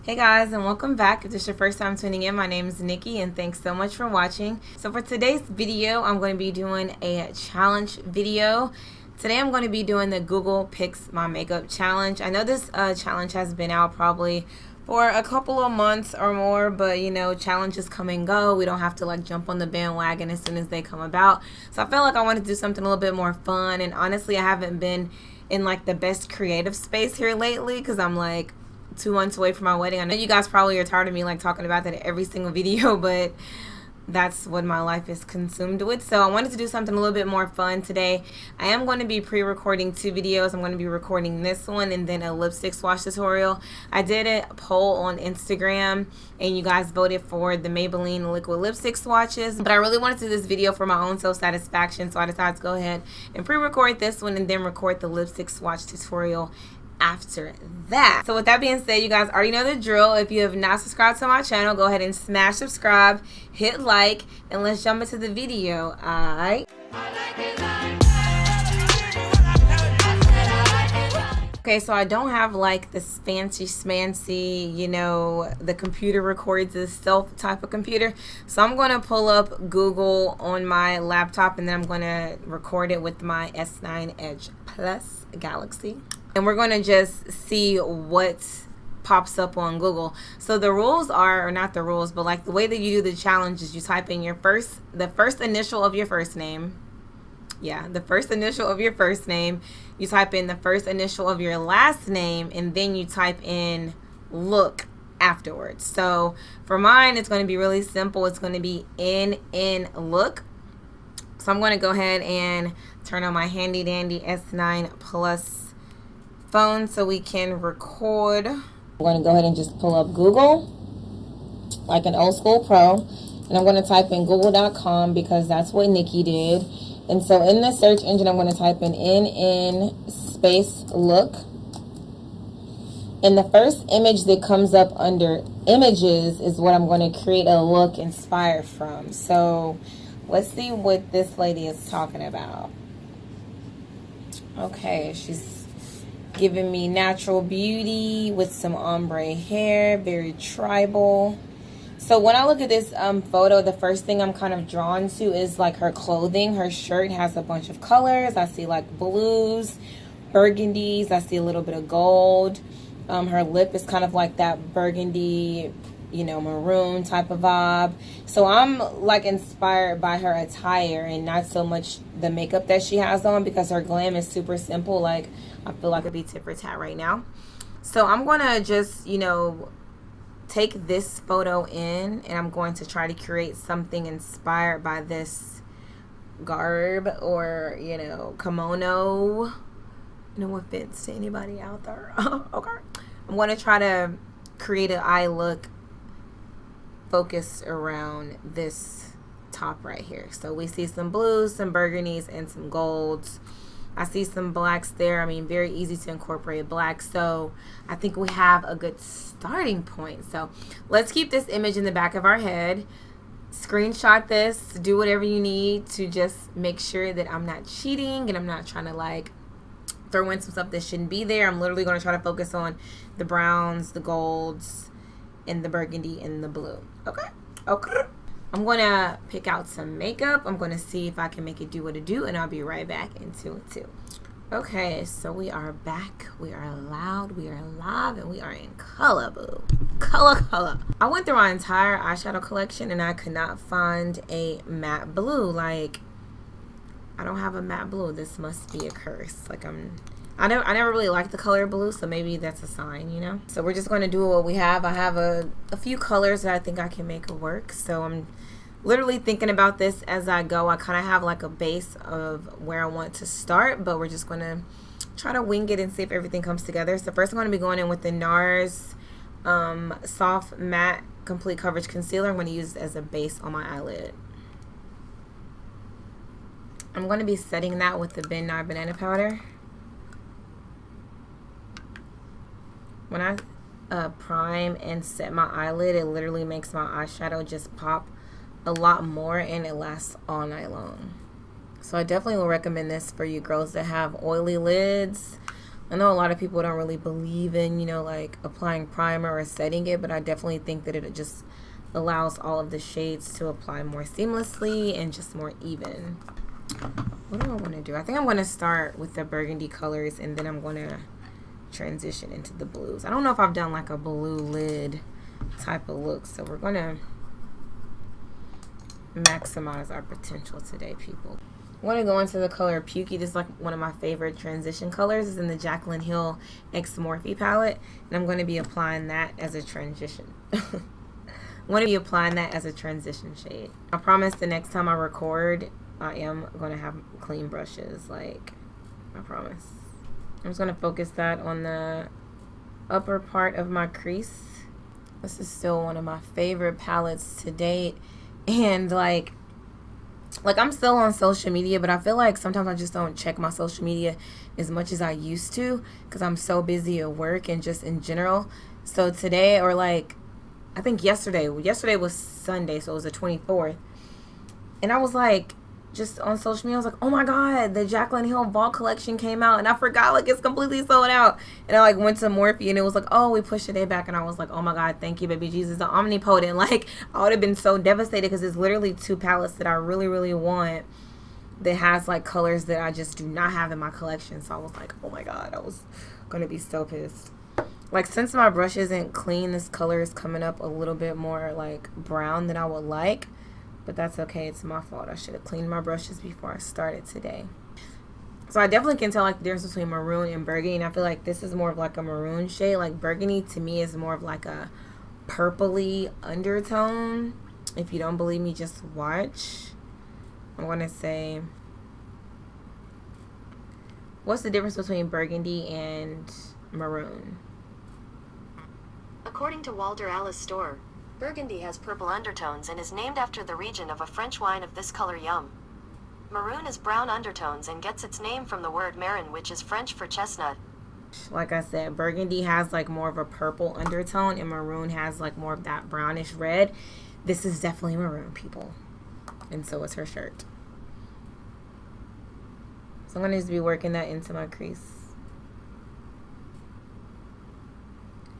Hey guys, and welcome back. If this is your first time tuning in, my name is Nikki and thanks so much for watching. So for today's video, I'm going to be doing a challenge video. Today I'm going to be doing the Google Picks My Makeup challenge. I know this challenge has been out probably for a couple of months or more, but you know, challenges come and go. We don't have to like jump on the bandwagon as soon as they come about. So I felt like I wanted to do something a little bit more fun, and honestly I haven't been in like the best creative space here lately because I'm like 2 months away from my wedding. I know you guys probably are tired of me like talking about that in every single video, but that's what my life is consumed with. So I wanted to do something a little bit more fun today. I am going to be pre-recording 2 videos. I'm going to be recording this one and then a lipstick swatch tutorial. I did a poll on Instagram and you guys voted for the Maybelline liquid lipstick swatches, but I really wanted to do this video for my own self-satisfaction, so I decided to go ahead and pre-record this one and then record the lipstick swatch tutorial after that. So with that being said, you guys already know the drill. If you have not subscribed to my channel, go ahead and smash subscribe, hit like, and let's jump into the video. Alright. Okay, so I don't have like this fancy schmancy, you know, the computer records itself type of computer. So I'm going to pull up Google on my laptop and then I'm going to record it with my S9 Edge Plus Galaxy. And we're going to just see what pops up on Google. So the rules are, or not the rules, but like the way that you do the challenge is you type in the first initial of your first name. Yeah, the first initial of your first name. You type in the first initial of your last name, and then you type in look afterwards. So for mine, it's going to be really simple. It's going to be in look. So I'm going to go ahead and turn on my handy dandy S9 Plus phone so we can record. I'm going to go ahead and just pull up Google like an old school pro, and I'm going to type in google.com because that's what Nikki did. And so in the search engine, I'm going to type in space look, and the first image that comes up under images is what I'm going to create a look inspired from. So let's see what this lady is talking about. Okay, she's giving me natural beauty with some ombre hair, very tribal. So when I look at this photo, the first thing I'm kind of drawn to is like her clothing. Her shirt has a bunch of colors. I see like blues, burgundies. I see a little bit of gold. Her lip is kind of like that burgundy, you know, maroon type of vibe. So I'm like inspired by her attire and not so much the makeup that she has on, because her glam is super simple. Like I feel like I'd be tit for tat right now. So I'm gonna just, you know, take this photo in and I'm going to try to create something inspired by this garb, or, you know, kimono. No offense to anybody out there. Okay. I'm going to try to create an eye look focused around this top right here. So we see some blues, some burgundies, and some golds. I see some blacks there. I mean, very easy to incorporate black. So I think we have a good starting point. So let's keep this image in the back of our head. Screenshot this. Do whatever you need to just make sure that I'm not cheating and I'm not trying to like throw in some stuff that shouldn't be there. I'm literally going to try to focus on the browns, the golds, and the burgundy and the blue. Okay. Okay. I'm going to pick out some makeup. I'm going to see if I can make it do what it do, and I'll be right back into it too. Okay, so we are back. We are loud, we are live, and we are in color, boo. Color. I went through my entire eyeshadow collection, and I could not find a matte blue. Like, I don't have a matte blue. This must be a curse. Like, I never really liked the color blue, so maybe that's a sign, you know? So we're just going to do what we have. I have a few colors that I think I can make it work. So I'm literally thinking about this as I go. I kind of have like a base of where I want to start, but we're just going to try to wing it and see if everything comes together. So first I'm going to be going in with the NARS Soft Matte Complete Coverage Concealer. I'm going to use it as a base on my eyelid. I'm going to be setting that with the Ben Nye Banana Powder. When I prime and set my eyelid, it literally makes my eyeshadow just pop a lot more, and it lasts all night long. So I definitely will recommend this for you girls that have oily lids, I know a lot of people don't really believe in, you know, like applying primer or setting it, but I definitely think that it just allows all of the shades to apply more seamlessly and just more even. What do I want to do? I think I'm going to start with the burgundy colors and then I'm going to transition into the blues. I don't know if I've done like a blue lid type of look, so we're going to maximize our potential today, people. I want to go into the color Pukey. This is like one of my favorite transition colors. It's in the Jaclyn Hill X Morphe palette, and I'm going to be applying that as a transition. I'm going to be applying that as a transition shade. I promise the next time I record, I am going to have clean brushes, like, I promise. I'm just going to focus that on the upper part of my crease. This is still one of my favorite palettes to date, and like I'm still on social media, but I feel like sometimes I just don't check my social media as much as I used to because I'm so busy at work and just in general. So today, or like I think yesterday was Sunday, so it was the 24th, and I was like just on social media, I was like, oh my god, the Jaclyn Hill Fall collection came out, and I forgot, like, it's completely sold out. And I like went to Morphe and it was like, oh, we pushed the day back, and I was like, oh my god, thank you, baby Jesus, the omnipotent. Like, I would have been so devastated because it's literally two palettes that I really, really want that has like colors that I just do not have in my collection. So I was like, oh my god, I was gonna be so pissed. Like, since my brush isn't clean, this color is coming up a little bit more like brown than I would like. But that's okay, it's my fault. I should have cleaned my brushes before I started today. So I definitely can tell like the difference between maroon and burgundy, and I feel like this is more of like a maroon shade. Like burgundy to me is more of like a purpley undertone. If you don't believe me, just watch. I'm gonna say, what's the difference between burgundy and maroon? According to Walter Alice Store, burgundy has purple undertones and is named after the region of a French wine of this color, yum. Maroon is brown undertones and gets its name from the word marron, which is French for chestnut. Like I said, burgundy has like more of a purple undertone and maroon has like more of that brownish red. This is definitely maroon, people. And so is her shirt. So I'm going to just be working that into my crease.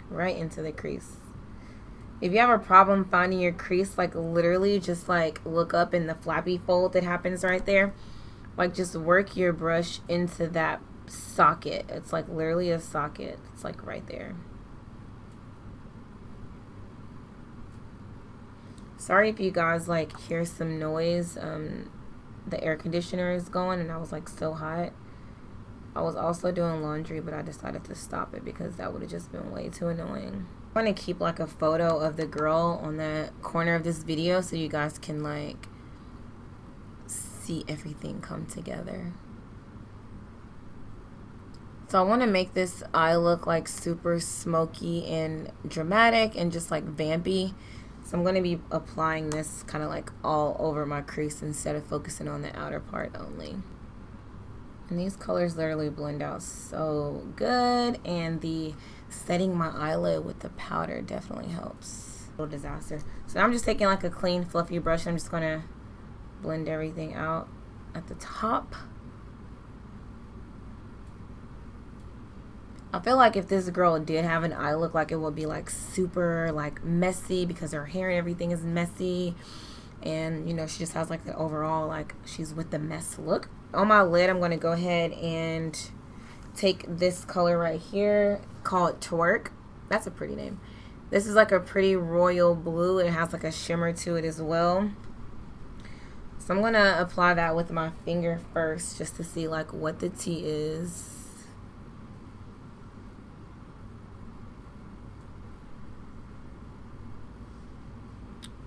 Right into the crease. If you have a problem finding your crease, like literally just like look up in the flappy fold that happens right there. Like just work your brush into that socket. It's like literally a socket. It's like right there. Sorry if you guys like hear some noise. The air conditioner is going and I was like so hot. I was also doing laundry, but I decided to stop it because that would have just been way too annoying. I'm going to keep like a photo of the girl on the corner of this video so you guys can like see everything come together. So I want to make this eye look like super smoky and dramatic and just like vampy. So I'm going to be applying this kind of like all over my crease instead of focusing on the outer part only. And these colors literally blend out so good, and the setting my eyelid with the powder definitely helps. Little disaster. So I'm just taking like a clean fluffy brush. I'm just going to blend everything out at the top. I feel like if this girl did have an eye look, like it would be like super like messy because her hair and everything is messy, and you know she just has like the overall like she's with the mess look. On my lid, I'm going to go ahead and take this color right here, call it Twerk. That's a pretty name. This is like a pretty royal blue. It has like a shimmer to it as well. So I'm going to apply that with my finger first just to see like what the tea is.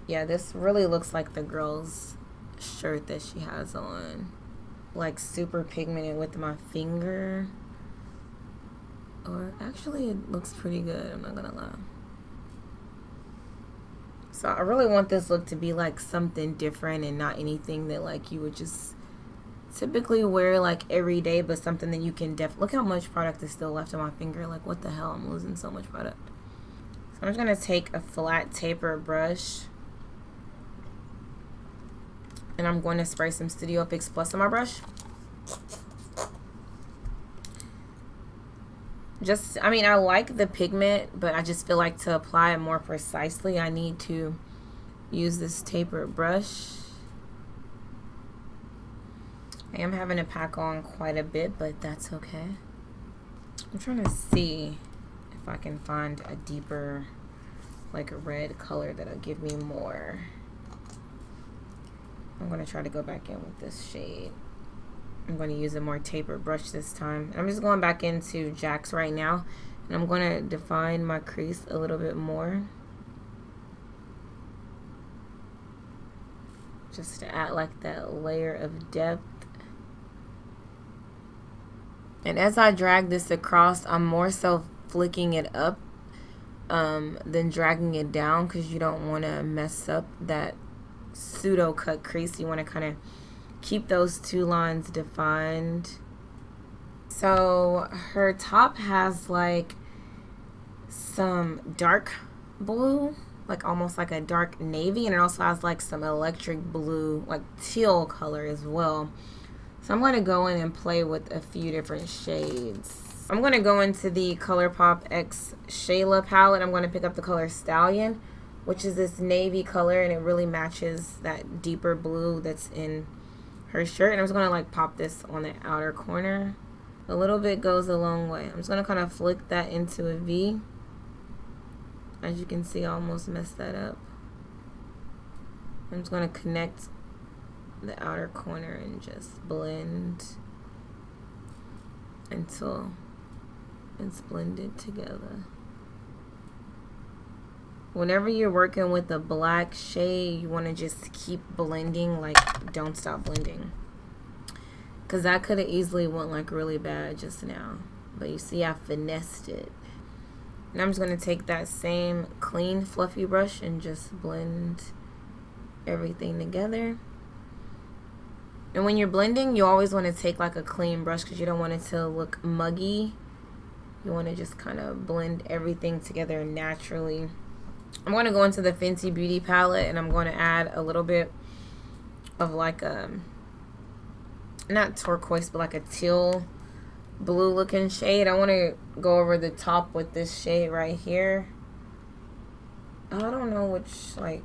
Yeah, this really looks like the girl's shirt that she has on. Like super pigmented with my finger. Or actually it looks pretty good, I'm not gonna lie. So I really want this look to be like something different and not anything that like you would just typically wear like every day, but something that you can look how much product is still left on my finger. Like what the hell, I'm losing so much product. So I'm just gonna take a flat taper brush and I'm going to spray some Studio Fix Plus on my brush. Just, I mean, I like the pigment, but I just feel like to apply it more precisely, I need to use this tapered brush. I am having to pack on quite a bit, but that's okay. I'm trying to see if I can find a deeper, like a red color that'll give me more. I'm going to try to go back in with this shade. I'm going to use a more tapered brush this time. I'm just going back into Jax right now, and I'm going to define my crease a little bit more. Just to add like that layer of depth. And as I drag this across, I'm more so flicking it up than dragging it down, because you don't want to mess up that pseudo cut crease. You want to kind of keep those two lines defined. So her top has like some dark blue, like almost like a dark navy, and it also has like some electric blue, like teal color as well. So I'm going to go in and play with a few different shades. I'm going to go into the ColourPop X Shayla palette. I'm going to pick up the color Stallion, which is this navy color, and it really matches that deeper blue that's in her shirt. And I'm just going to like pop this on the outer corner. A little bit goes a long way. I'm just going to kind of flick that into a V. As you can see, I almost messed that up. I'm just going to connect the outer corner and just blend until it's blended together. Whenever you're working with a black shade, you want to just keep blending, like don't stop blending, because that could have easily went like really bad just now, but you see I finessed it. And I'm just going to take that same clean fluffy brush and just blend everything together. And when you're blending, you always want to take like a clean brush, because you don't want it to look muggy. You want to just kind of blend everything together naturally. I'm going to go into the Fenty Beauty palette, and I'm going to add a little bit of like a, not turquoise, but like a teal blue looking shade. I want to go over the top with this shade right here. I don't know which, like,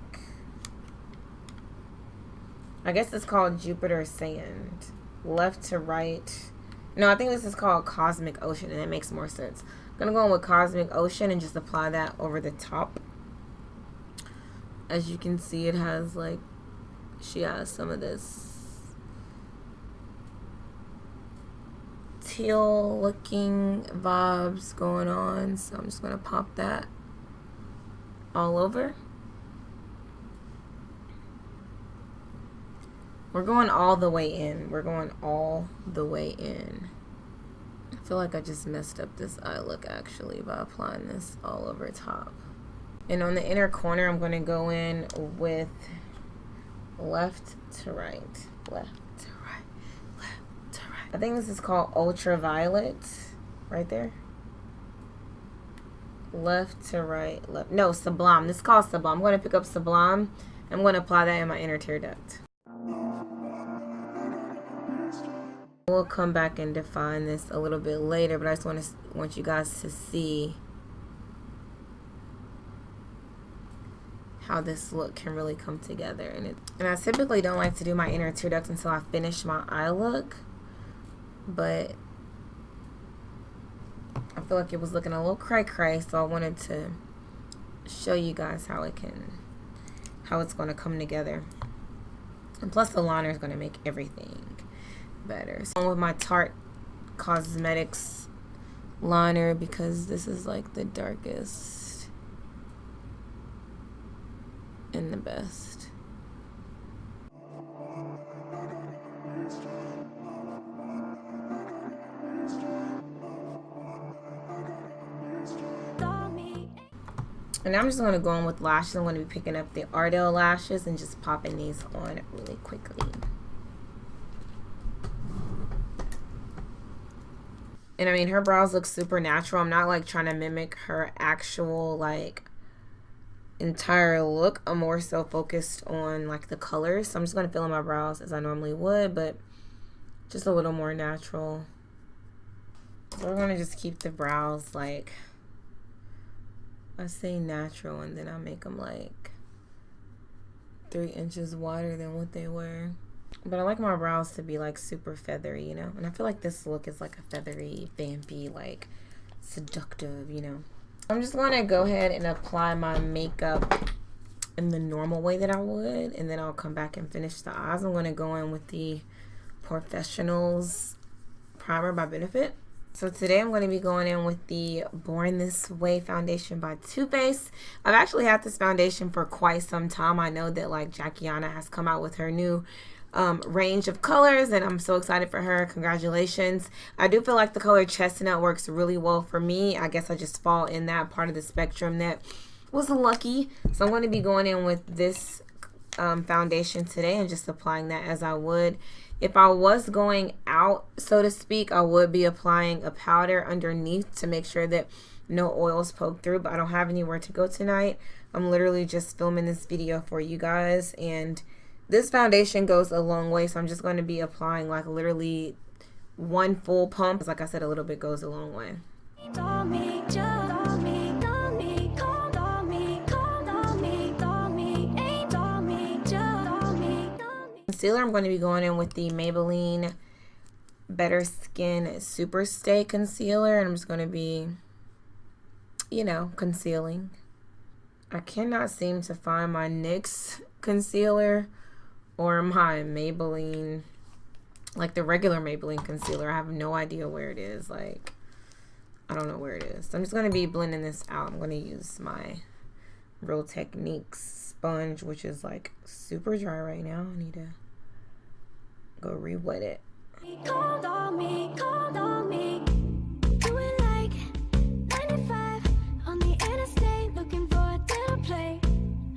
I guess it's called Jupiter Sand. Left to right. No, I think this is called Cosmic Ocean, and that makes more sense. I'm going to go in with Cosmic Ocean and just apply that over the top. As you can see, it has like, she has some of this teal looking vibes going on. So I'm just going to pop that all over. We're going all the way in. We're going all the way in. I feel like I just messed up this eye look actually by applying this all over top. And on the inner corner, I'm going to go in with left to right. Left to right. Left to right. I think this is called Ultraviolet. Right there. Left to right. Left. No, Sublime. This is called Sublime. I'm going to pick up Sublime. I'm going to apply that in my inner tear duct. We'll come back and define this a little bit later, but I just want you guys to see how this look can really come together. And I typically don't like to do my inner tear duct until I finish my eye look, but I feel like it was looking a little cray-cray, so I wanted to show you guys how it's going to come together. And plus the liner is going to make everything better. So with my Tarte Cosmetics liner, because this is like the darkest and the best. And I'm just going to go on with lashes. I'm going to be picking up the Ardell lashes and just popping these on really quickly. And I mean, her brows look super natural. I'm not like trying to mimic her actual like entire look. I'm more so focused on like the colors. So I'm just going to fill in my brows as I normally would, but just a little more natural. So we're gonna just keep the brows like, I say natural, and then I'll make them like 3 inches wider than what they were. But I like my brows to be like super feathery, you know? And I feel like this look is like a feathery, vampy, like seductive, you know? I'm just gonna go ahead and apply my makeup in the normal way that I would, and then I'll come back and finish the eyes. I'm gonna go in with the Professionals Primer by Benefit. So today I'm going to be going in with the Born This Way foundation by Too Faced. I've actually had this foundation for quite some time. I know that like Jackiana has come out with her new range of colors, and I'm so excited for her. Congratulations. I do feel like the color Chestnut works really well for me. I guess I just fall in that part of the spectrum that was lucky. So I'm going to be going in with this foundation today and just applying that as I would. If I was going out, so to speak, I would be applying a powder underneath to make sure that no oils poke through, but I don't have anywhere to go tonight. I'm literally just filming this video for you guys, and this foundation goes a long way, so I'm just going to be applying like literally 1 full pump. Like I said, a little bit goes a long way. Concealer, I'm going to be going in with the Maybelline Better Skin Super Stay Concealer, and I'm just going to be, you know, concealing. I cannot seem to find my NYX concealer or my Maybelline, like the regular Maybelline concealer. I have no idea where it is. Like, I don't know where it is. So I'm just going to be blending this out. I'm going to use my Real Techniques sponge, which is like super dry right now. I need to go re-wet it. Called on me. Doing like 95 on the interstate, looking for a dinner plate.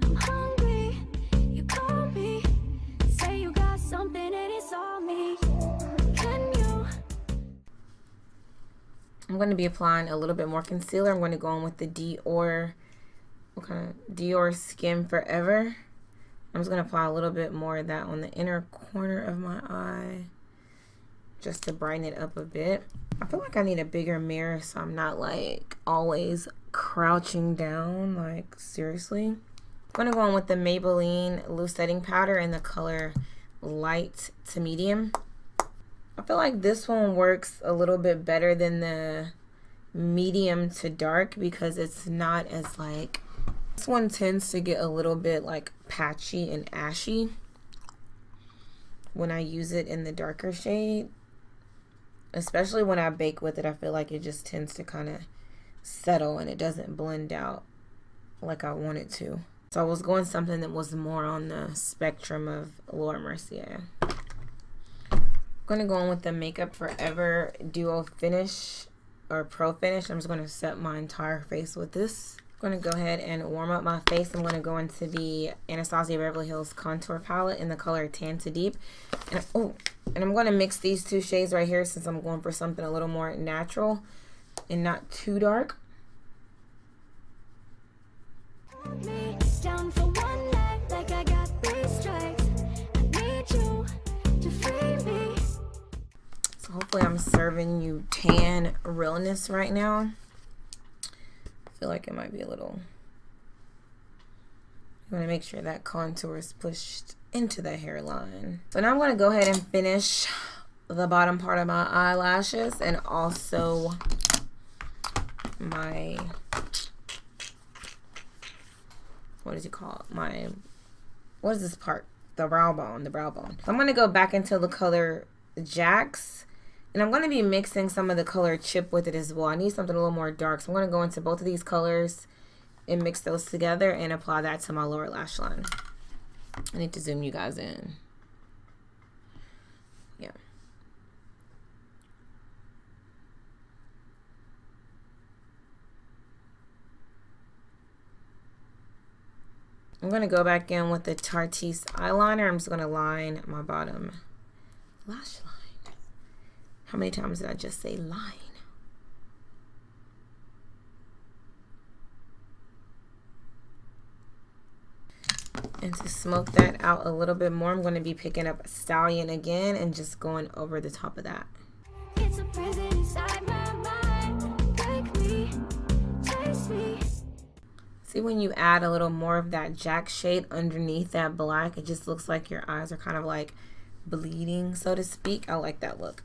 I'm hungry. You call me, say you got something and it's all me. Can you? I'm going to be applying a little bit more concealer. I'm going to go in with the Dior, what kind of Dior Skin Forever. I'm just going to apply a little bit more of that on the inner corner of my eye just to brighten it up a bit. I feel like I need a bigger mirror so I'm not like always crouching down, like seriously. I'm going to go in with the Maybelline Loose Setting Powder in the color Light to Medium. I feel like this one works a little bit better than the medium to dark because it's not as like, this one tends to get a little bit like patchy and ashy when I use it in the darker shade. Especially when I bake with it, I feel like it just tends to kind of settle and it doesn't blend out like I want it to. So I was going something that was more on the spectrum of Laura Mercier. I'm going to go in with the Makeup Forever Duo Finish or Pro Finish. I'm just going to set my entire face with this. I'm going to go ahead and warm up my face. I'm going to go into the Anastasia Beverly Hills Contour Palette in the color Tan to Deep. And, and I'm going to mix these 2 shades right here since I'm going for something a little more natural and not too dark. Down for one night, like I got 3 strikes. I need you to free me. So hopefully I'm serving you tan realness right now. I feel like it might be a little, I'm going to make sure that contour is pushed into the hairline. So now I'm going to go ahead and finish the bottom part of my eyelashes and also my, what does it call it? My, what is this part? The brow bone, I'm going to go back into the color Jax. And I'm going to be mixing some of the color Chip with it as well. I need something a little more dark. So I'm going to go into both of these colors and mix those together and apply that to my lower lash line. I need to zoom you guys in. Yeah. I'm going to go back in with the Tarteist eyeliner. I'm just going to line my bottom lash line. How many times did I just say line? And to smoke that out a little bit more, I'm going to be picking up Stallion again and just going over the top of that. It's a prison inside my mind. See, when you add a little more of that Jack shade underneath that black, it just looks like your eyes are kind of like bleeding, so to speak. I like that look.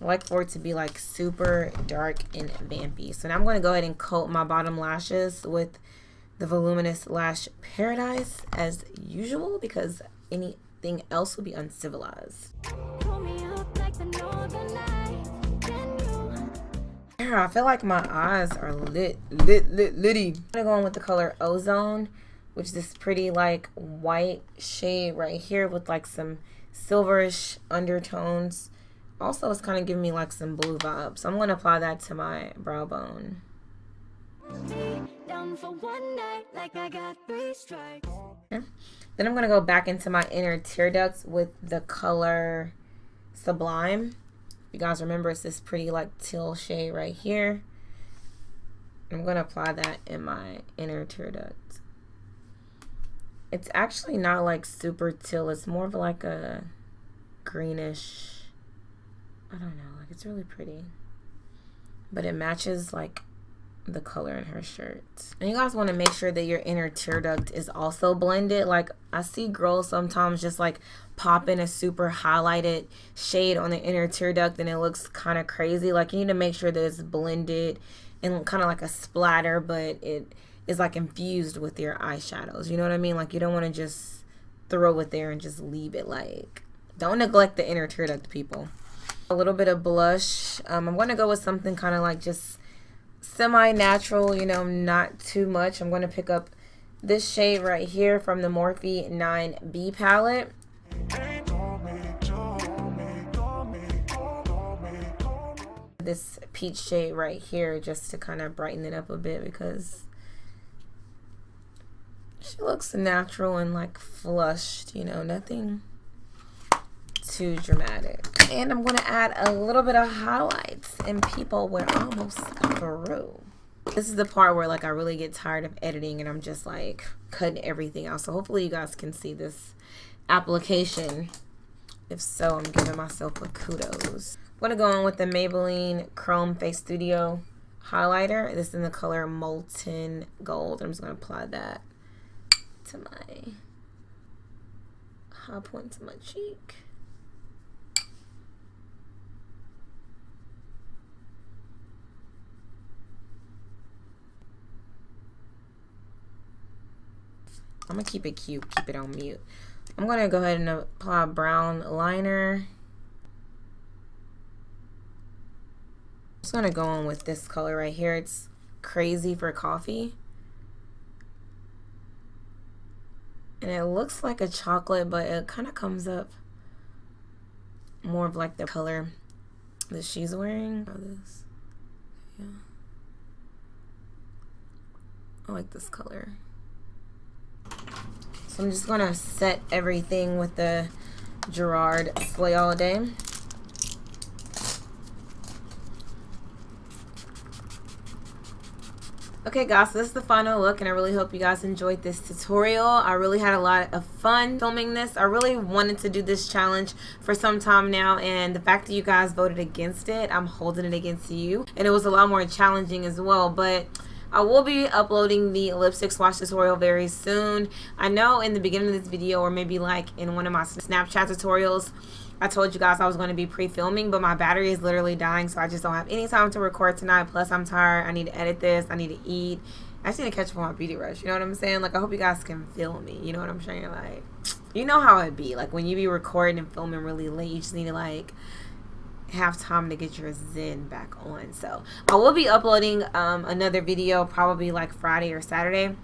I like for it to be like super dark and vampy. So now I'm going to go ahead and coat my bottom lashes with the Voluminous Lash Paradise as usual, because anything else will be uncivilized. I feel like my eyes are litty. I'm gonna go in with the color Ozone, which is this pretty like white shade right here with like some silverish undertones. Also, it's kind of giving me like some blue vibes. So I'm gonna apply that to my brow bone. Down for one night, like I got 3 strikes. Okay. Then I'm gonna go back into my inner tear ducts with the color Sublime. You guys remember, it's this pretty like teal shade right here. I'm gonna apply that in my inner tear duct. It's actually not like super teal, it's more of like a greenish, I don't know, like it's really pretty, but it matches like the color in her shirt. And you guys want to make sure that your inner tear duct is also blended. Like I see girls sometimes just like pop in a super highlighted shade on the inner tear duct and it looks kind of crazy. Like you need to make sure that it's blended and kind of like a splatter, but it is like infused with your eyeshadows. You know what I mean? Like you don't want to just throw it there and just leave it. Like, don't neglect the inner tear duct, people. A little bit of blush. I'm going to go with something kind of like just semi-natural, you know, not too much. I'm going to pick up this shade right here from the Morphe 9B palette. This peach shade right here just to kind of brighten it up a bit because she looks natural and like flushed, you know, nothing too dramatic. And I'm going to add a little bit of highlights, and people, we're almost through. This is the part where like I really get tired of editing and I'm just like cutting everything out. So hopefully you guys can see this application. If so, I'm giving myself a kudos. I'm going to go in with the Maybelline Chrome Face Studio highlighter. This is in the color Molten Gold. I'm just going to apply that to my high point to my cheek. I'm going to keep it cute, keep it on mute. I'm going to go ahead and apply a brown liner. I'm just going to go on with this color right here. It's Crazy for Coffee. And it looks like a chocolate, but it kind of comes up more of like the color that she's wearing. Oh, this. Yeah. I like this color. So I'm just gonna set everything with the Gerard Slay All Day. Okay guys, so this is the final look and I really hope you guys enjoyed this tutorial. I really had a lot of fun filming this. I really wanted to do this challenge for some time now, and the fact that you guys voted against it, I'm holding it against you. And it was a lot more challenging as well, but I will be uploading the lipstick swatch tutorial very soon. I know in the beginning of this video, or maybe like in one of my Snapchat tutorials, I told you guys I was going to be pre-filming, but my battery is literally dying, so I just don't have any time to record tonight. Plus, I'm tired. I need to edit this. I need to eat. I just need to catch up on my beauty rush. You know what I'm saying? Like, I hope you guys can feel me. You know what I'm saying? Like, you know how it be. Like, when you be recording and filming really late, you just need to, like, have time to get your zen back on. So, I will be uploading another video probably, like, Friday or Saturday.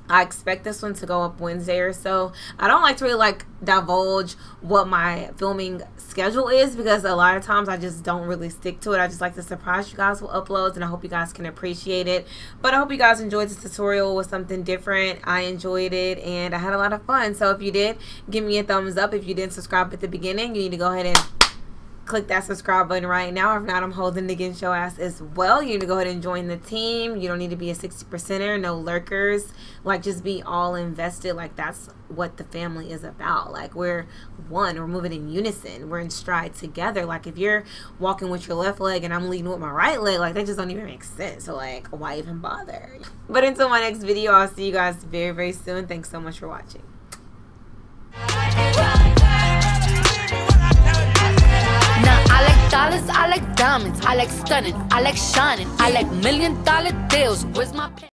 I expect this one to go up Wednesday or so. I don't like to really like divulge what my filming schedule is because a lot of times I just don't really stick to it. I just like to surprise you guys with uploads, and I hope you guys can appreciate it. But I hope you guys enjoyed this tutorial with something different. I enjoyed it and I had a lot of fun. So if you did, give me a thumbs up. If you didn't subscribe at the beginning, you need to go ahead and click that subscribe button right now. If not, I'm holding it against your ass as well. You need to go ahead and join the team. You don't need to be a 60%er, no lurkers. Like, just be all invested. Like, that's what the family is about. Like, we're one. We're moving in unison. We're in stride together. Like, if you're walking with your left leg and I'm leading with my right leg, like, that just don't even make sense. So, like, why even bother? But until my next video, I'll see you guys very, very soon. Thanks so much for watching. Now I like dollars, I like diamonds, I like stunning, I like shining, I like $1 million deals. Where's my pen?